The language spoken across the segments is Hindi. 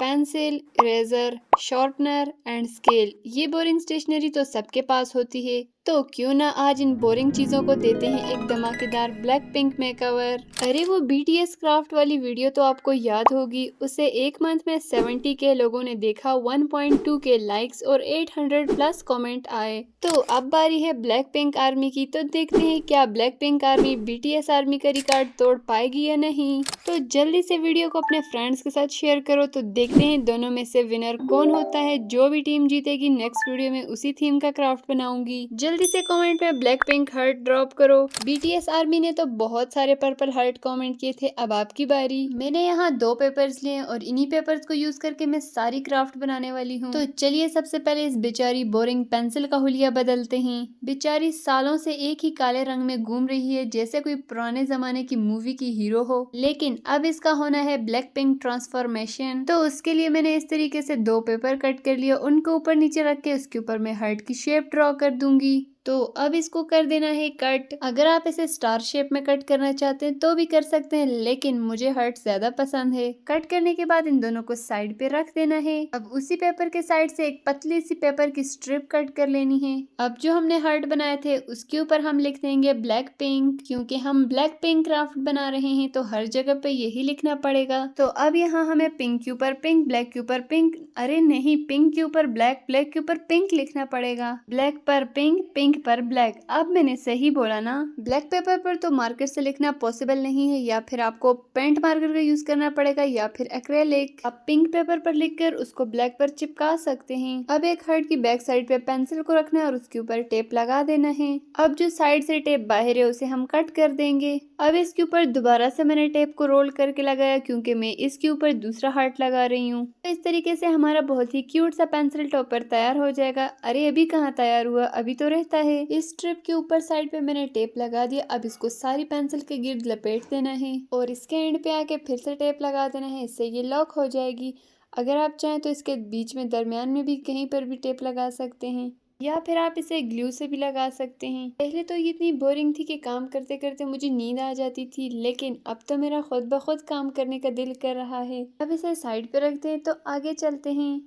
Pencil, eraser, sharpener and scale. ये बोरिंग स्टेशनरी तो सबके पास होती है, तो क्यों ना आज इन बोरिंग चीजों को देते हैं एक धमाकेदार ब्लैक पिंक मेकओवर। अरे वो BTS क्राफ्ट वाली वीडियो तो आपको याद होगी, उसे एक मंथ में 70K लोगों ने देखा, 1.2K लाइक्स और 800 प्लस कमेंट आए। तो अब बारी है ब्लैक पिंक आर्मी की, तो देखते हैं क्या black pink army BTS army का रिकॉर्ड तोड़ पाएगी या नहीं। तो जल्दी से वीडियो को अपने फ्रेंड्स के साथ शेयर करो, तो देखते हैं दोनों में से विनर कौन होता है। जो भी टीम जीतेगी नेक्स्ट वीडियो में उसी थीम का क्राफ्ट बनाऊंगी। जल्दी से कमेंट में ब्लैक पिंक हार्ट ड्रॉप करो। BTS आर्मी ने तो बहुत सारे पर्पल हार्ट कमेंट किए थे, अब आपकी बारी। मैंने यहाँ 2 पेपर्स लिए और इन्हीं पेपर्स को यूज करके मैं सारी क्राफ्ट बनाने वाली हूँ। तो चलिए सबसे पहले इस बेचारी बोरिंग पेंसिल का हुलिया बदलते हैं। बेचारी सालों से एक ही काले रंग में घूम रही है, जैसे कोई पुराने जमाने की मूवी की हीरो हो, लेकिन अब इसका होना है ब्लैक पिंक ट्रांसफॉर्मेशन। तो उसके लिए मैंने इस तरीके से 2 पेपर कट कर लिए, उनको ऊपर नीचे रख के उसके ऊपर मैं हार्ट की शेप ड्रॉ कर दूंगी। तो अब इसको कर देना है कट। अगर आप इसे स्टार शेप में कट करना चाहते हैं तो भी कर सकते हैं, लेकिन मुझे हार्ट ज्यादा पसंद है। कट करने के बाद इन दोनों को साइड पे रख देना है। अब उसी पेपर के साइड से एक पतली सी पेपर की स्ट्रिप कट कर लेनी है। अब जो हमने हार्ट बनाए थे उसके ऊपर हम लिख देंगे ब्लैक पिंक, क्योंकि हम ब्लैक पिंक क्राफ्ट बना रहे हैं तो हर जगह पे यही लिखना पड़ेगा। तो अब यहाँ हमें पिंक के ऊपर पिंक, ब्लैक के ऊपर पिंक, अरे नहीं, पिंक के ऊपर ब्लैक, ब्लैक के ऊपर पिंक लिखना पड़ेगा। ब्लैक पर पिंक, पिंक पर ब्लैक। अब मैंने सही बोला ना। ब्लैक पेपर पर तो मार्कर से लिखना पॉसिबल नहीं है, या फिर आपको पेंट मार्कर का यूज करना पड़ेगा या फिर एक्रेलिक। आप पिंक पेपर पर लिखकर उसको ब्लैक पर चिपका सकते हैं। अब एक हार्ट की बैक साइड पे पेंसिल को रखना है और उसके ऊपर टेप लगा देना है। अब जो साइड से टेप बाहर है उसे हम कट कर देंगे। अब इसके ऊपर दोबारा से मैंने टेप को रोल करके लगाया, क्योंकि मैं इसके ऊपर दूसरा हार्ट लगा रही हूँ। तो इस तरीके से हमारा बहुत ही क्यूट सा पेंसिल टॉपर तैयार हो जाएगा। अरे अभी कहाँ तैयार हुआ, अभी तो रहता है। इस स्ट्रिप के ऊपर साइड पे मैंने टेप लगा दिया। अब इसको सारी पेंसिल के गिर्द लपेट देना है और इसके एंड पे आके फिर से टेप लगा देना है, इससे ये लॉक हो जाएगी। अगर आप चाहें तो इसके बीच में दरमियान में भी कहीं पर भी टेप लगा सकते हैं, या फिर आप इसे ग्लू से भी लगा सकते हैं। पहले तो ये इतनी बोरिंग थी कि काम करते करते मुझे नींद आ जाती थी, लेकिन अब तो मेरा खुद ब खुद काम करने का दिल कर रहा है। अब इसे साइड पे रखते हैं, तो आगे चलते हैं।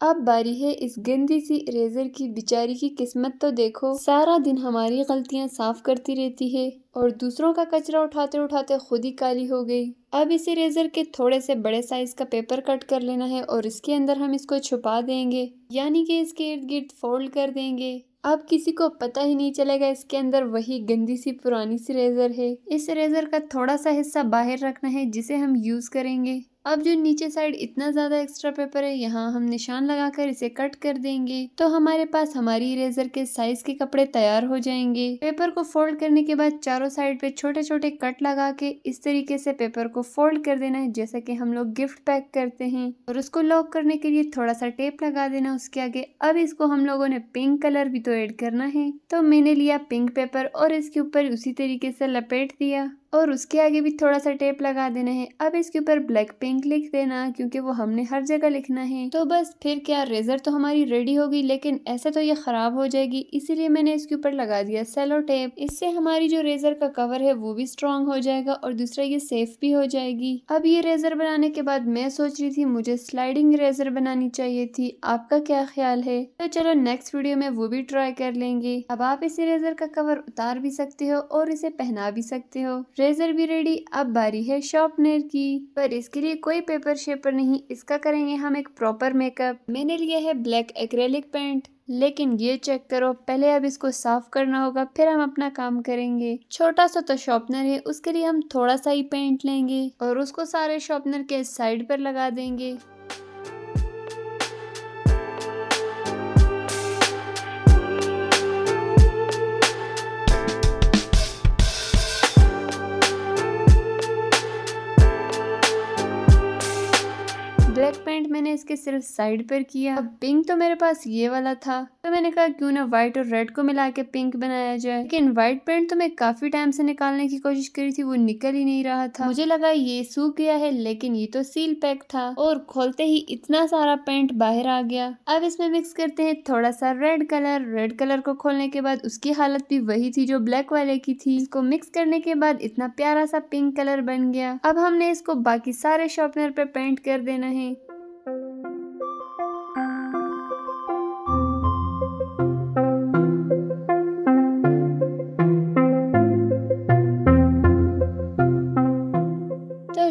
अब बारी है इस गंदी सी इरेजर की। बेचारी की किस्मत तो देखो, सारा दिन हमारी गलतियां साफ करती रहती है और दूसरों का कचरा उठाते उठाते खुद ही काली हो गई। अब इस इरेजर के थोड़े से बड़े साइज का पेपर कट कर लेना है और इसके अंदर हम इसको छुपा देंगे, यानी कि इसके इर्द गिर्द फोल्ड कर देंगे। अब किसी को पता ही नहीं चलेगा इसके अंदर वही गंदी सी पुरानी सी इरेजर है। इस इरेजर का थोड़ा सा हिस्सा बाहर रखना है जिसे हम यूज करेंगे। अब जो नीचे साइड इतना ज्यादा एक्स्ट्रा पेपर है, यहाँ हम निशान लगाकर इसे कट कर देंगे, तो हमारे पास हमारी इरेजर के साइज के कपड़े तैयार हो जाएंगे। पेपर को फोल्ड करने के बाद चारों साइड पे छोटे छोटे कट लगा के इस तरीके से पेपर को फोल्ड कर देना है, जैसा कि हम लोग गिफ्ट पैक करते हैं। और उसको लॉक करने के लिए थोड़ा सा टेप लगा देना उसके आगे। अब इसको हम लोगों ने पिंक कलर भी तो ऐड करना है, तो मैंने लिया पिंक पेपर और इसके ऊपर उसी तरीके से लपेट दिया और उसके आगे भी थोड़ा सा टेप लगा देना है। अब इसके ऊपर ब्लैक पिंक लिख देना, क्योंकि वो हमने हर जगह लिखना है। तो बस फिर क्या, रेजर तो हमारी रेडी हो गई, लेकिन ऐसे तो ये खराब हो जाएगी, इसीलिए मैंने इसके ऊपर लगा दिया सेलो टेप। इससे हमारी जो रेजर का कवर है वो भी स्ट्रॉन्ग हो जाएगा और दूसरा ये सेफ भी हो जाएगी। अब ये रेजर बनाने के बाद मैं सोच रही थी मुझे स्लाइडिंग रेजर बनानी चाहिए थी, आपका क्या ख्याल है? तो चलो नेक्स्ट वीडियो में वो भी ट्राई कर लेंगे। अब आप इस रेजर का कवर उतार भी सकते हो और इसे पहना भी सकते हो। रेजर भी रेडी। अब बारी है शार्पनर की, पर इसके लिए कोई पेपर शेपर नहीं, इसका करेंगे हम एक प्रॉपर मेकअप। मैंने लिया है ब्लैक एक्रेलिक पेंट, लेकिन ये चेक करो, पहले अब इसको साफ करना होगा फिर हम अपना काम करेंगे। छोटा सा तो शार्पनर है, उसके लिए हम थोड़ा सा ही पेंट लेंगे और उसको सारे शार्पनर के साइड पर लगा देंगे। ब्लैक पेंट मैंने इसके सिर्फ साइड पर किया। अब पिंक तो मेरे पास ये वाला था, तो मैंने कहा क्यों ना व्हाइट और रेड को मिला के पिंक बनाया जाए। लेकिन व्हाइट पेंट तो मैं काफी टाइम से निकालने की कोशिश करी थी, वो निकल ही नहीं रहा था। मुझे लगा ये सूख गया है, लेकिन ये तो सील पैक था और खोलते ही इतना सारा पेंट बाहर आ गया। अब इसमें मिक्स करते हैं थोड़ा सा रेड कलर। रेड कलर को खोलने के बाद उसकी हालत भी वही थी जो ब्लैक वाले की थी। इसको मिक्स करने के बाद इतना प्यारा सा पिंक कलर बन गया। अब हमने इसको बाकी सारे शार्पनर पे पेंट कर देना है।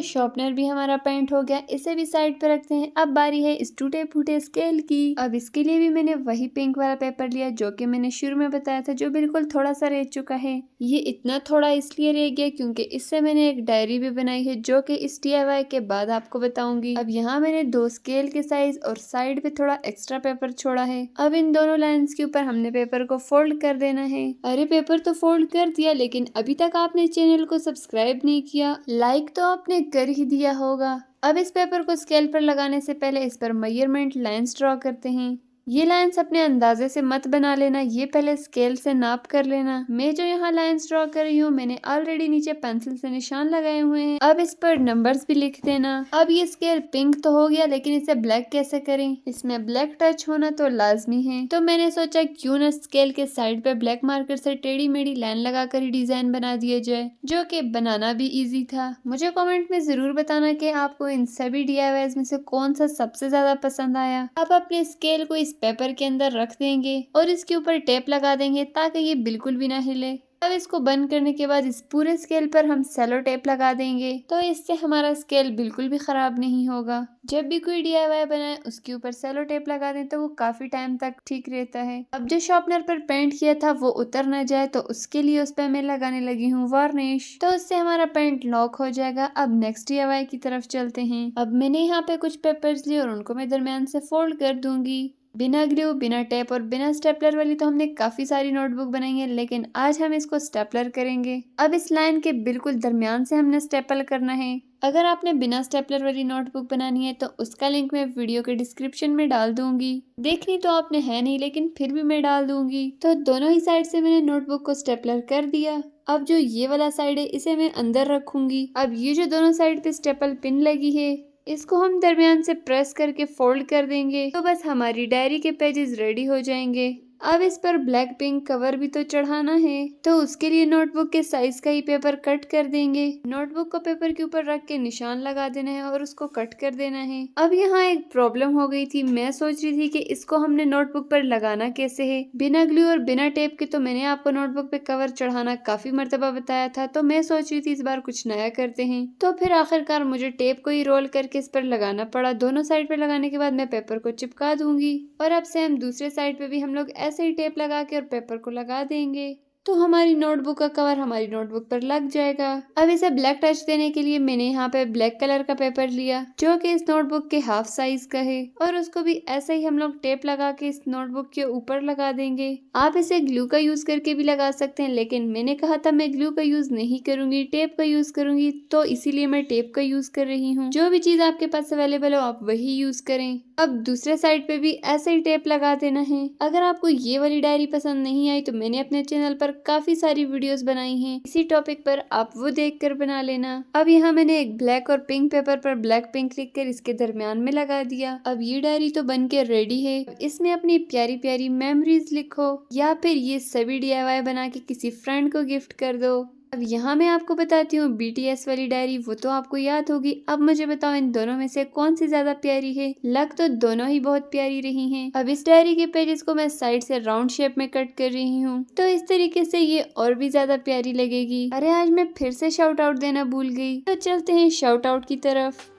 शॉर्पनर भी हमारा पेंट हो गया, इसे भी साइड पे रखते हैं। अब बारी है इस टूटे फूटे स्केल की। अब इसके लिए भी मैंने वही पिंक वाला पेपर लिया जो कि मैंने शुरू में बताया था, जो बिल्कुल थोड़ा सा रह चुका है। ये इतना थोड़ा इसलिए रह गया क्योंकि इससे मैंने एक डायरी भी बनाई है जो कि इस DIY के बाद आपको बताऊंगी। अब यहाँ मैंने 2 स्केल के साइज और साइड पे थोड़ा एक्स्ट्रा पेपर छोड़ा है। अब इन दोनों लाइंस के ऊपर हमने पेपर को फोल्ड कर देना है। अरे पेपर तो फोल्ड कर दिया, लेकिन अभी तक आपने चैनल को सब्सक्राइब नहीं किया, लाइक तो आपने कर ही दिया होगा। अब इस पेपर को स्केल पर लगाने से पहले इस पर मेजरमेंट लाइंस ड्रॉ करते हैं। ये लाइंस अपने अंदाजे से मत बना लेना, ये पहले स्केल से नाप कर लेना। मैं जो यहाँ लाइंस ड्रॉ कर रही हूँ मैंने ऑलरेडी नीचे पेंसिल से निशान लगाए हुए हैं। अब इस पर नंबर्स भी लिख देना। अब ये स्केल पिंक तो हो गया, लेकिन इसे ब्लैक कैसे करें? इसमें ब्लैक टच होना तो लाजमी है, तो मैंने सोचा क्यों न स्केल के साइड पे ब्लैक मार्कर से टेढ़ी मेढ़ी लाइन लगाकर ही डिजाइन बना दिया जाए, जो कि बनाना भी इजी था। मुझे कमेंट में जरूर बताना कि आपको इन सभी DIYs में से कौन सा सबसे ज्यादा पसंद आया। अब अपने स्केल को इस पेपर के अंदर रख देंगे और इसके ऊपर टेप लगा देंगे ताकि ये बिल्कुल भी ना हिले। अब इसको बंद करने के बाद इस पूरे स्केल पर हम सेलो टेप लगा देंगे, तो इससे हमारा स्केल बिल्कुल भी खराब नहीं होगा। जब भी कोई DIY बनाए उसके ऊपर सेलो टेप लगा दें तो वो काफी टाइम तक ठीक रहता है। अब जो शार्पनर पर पेंट किया था वो उतर ना जाए, तो उसके लिए उस पर मैं लगाने लगी हूँ वार्निश, तो उससे हमारा पेंट लॉक हो जाएगा। अब नेक्स्ट DIY की तरफ चलते हैं। अब मैंने यहाँ पे कुछ पेपर्स लिए और उनको मैं दरमियान से फोल्ड कर दूंगी। बिना ग्लू, बिना टेप और बिना स्टेपलर वाली तो हमने काफी सारी नोटबुक बनाई है, लेकिन आज हम इसको स्टेपलर करेंगे। अब इस लाइन के बिल्कुल दरमियान से हमने स्टेपल करना है। अगर आपने बिना स्टेपलर वाली नोटबुक बनानी है तो उसका लिंक मैं वीडियो के डिस्क्रिप्शन में डाल दूंगी। देखनी तो आपने है नहीं, लेकिन फिर भी मैं डाल दूंगी। तो दोनों ही साइड से मैंने नोटबुक को स्टेपलर कर दिया। अब जो ये वाला साइड है इसे मैं अंदर रखूंगी। अब ये जो दोनों साइड पे स्टेपल पिन लगी है इसको हम दरमियान से प्रेस करके फोल्ड कर देंगे, तो बस हमारी डायरी के पेजेस रेडी हो जाएंगे। अब इस पर ब्लैक पिंक कवर भी तो चढ़ाना है, तो उसके लिए नोटबुक के साइज का ही पेपर कट कर देंगे। नोटबुक को पेपर के ऊपर रख के निशान लगा देना है और उसको कट कर देना है। अब यहाँ एक प्रॉब्लम हो गई थी, मैं सोच रही थी कि इसको हमने नोटबुक पर लगाना कैसे है बिना ग्लू और बिना टेप के। तो मैंने आपको नोटबुक पे कवर चढ़ाना काफी मर्तबा बताया था, तो मैं सोच रही थी इस बार कुछ नया करते हैं। तो फिर आखिरकार मुझे टेप को ही रोल करके इस पर लगाना पड़ा। दोनों साइड पे लगाने के बाद मैं पेपर को चिपका दूंगी और अब से हम दूसरे साइड पे भी हम लोग ऐसे ही टेप लगा के और पेपर को लगा देंगे, तो हमारी नोटबुक का कवर हमारी नोटबुक पर लग जाएगा। अब इसे ब्लैक टच देने के लिए मैंने यहाँ पे ब्लैक कलर का पेपर लिया जो कि इस नोटबुक के हाफ साइज का है, और उसको भी ऐसे ही हम लोग टेप लगा के इस नोटबुक के ऊपर लगा देंगे। आप इसे ग्लू का यूज करके भी लगा सकते हैं, लेकिन मैंने कहा था मैं ग्लू का यूज नहीं करूंगी, टेप का यूज करूंगी, तो इसीलिए मैं टेप का यूज कर रही हूँ। जो भी चीज आपके पास अवेलेबल हो आप वही यूज करें। अब दूसरे साइड पे भी ऐसे ही टेप लगा देना है। अगर आपको ये वाली डायरी पसंद नहीं आई तो मैंने अपने चैनल पर काफी सारी वीडियोस बनाई हैं इसी टॉपिक पर, आप वो देखकर बना लेना। अब यहाँ मैंने एक ब्लैक और पिंक पेपर पर ब्लैक पिंक लिखकर इसके दरमियान में लगा दिया। अब ये डायरी तो बन के रेडी है। इसमें अपनी प्यारी प्यारी मेमोरीज लिखो या फिर ये सभी DIY बना के किसी फ्रेंड को गिफ्ट कर दो। अब यहाँ मैं आपको बताती हूँ BTS वाली डायरी, वो तो आपको याद होगी। अब मुझे बताओ इन दोनों में से कौन सी ज्यादा प्यारी है? लग तो दोनों ही बहुत प्यारी रही हैं। अब इस डायरी के पेजेस को मैं साइड से राउंड शेप में कट कर रही हूँ, तो इस तरीके से ये और भी ज्यादा प्यारी लगेगी। अरे आज मैं फिर से शाउट आउट देना भूल गई, तो चलते हैं शाउट आउट की तरफ।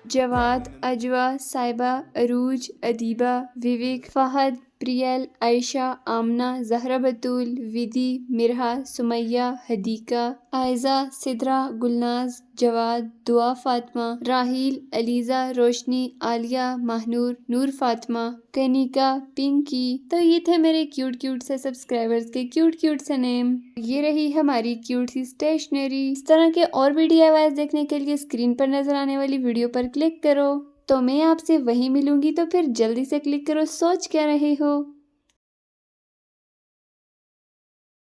जवाद, अजवा, साइबा, अरूज, अदीबा, विवेक, फहद, प्रियल, आयशा, आमना, जहरा बतूल, विधि, मिरहा, सुमैया, हदीका, आयजा, सिद्रा, गुलनाज, जवाद, दुआ फातिमा, राहील, अलीजा, रोशनी, आलिया, महानूर, नूर फातिमा, कनिका, पिंकी। तो ये थे मेरे क्यूट क्यूट से सब्सक्राइबर्स के क्यूट क्यूट से नेम। ये रही हमारी क्यूट सी स्टेशनरी। इस तरह के और भी DIYs देखने के लिए स्क्रीन पर नजर आने वाली वीडियो पर क्लिक करो। तो मैं आपसे वहीं मिलूंगी, तो फिर जल्दी से क्लिक करो, सोच क्या रहे हो।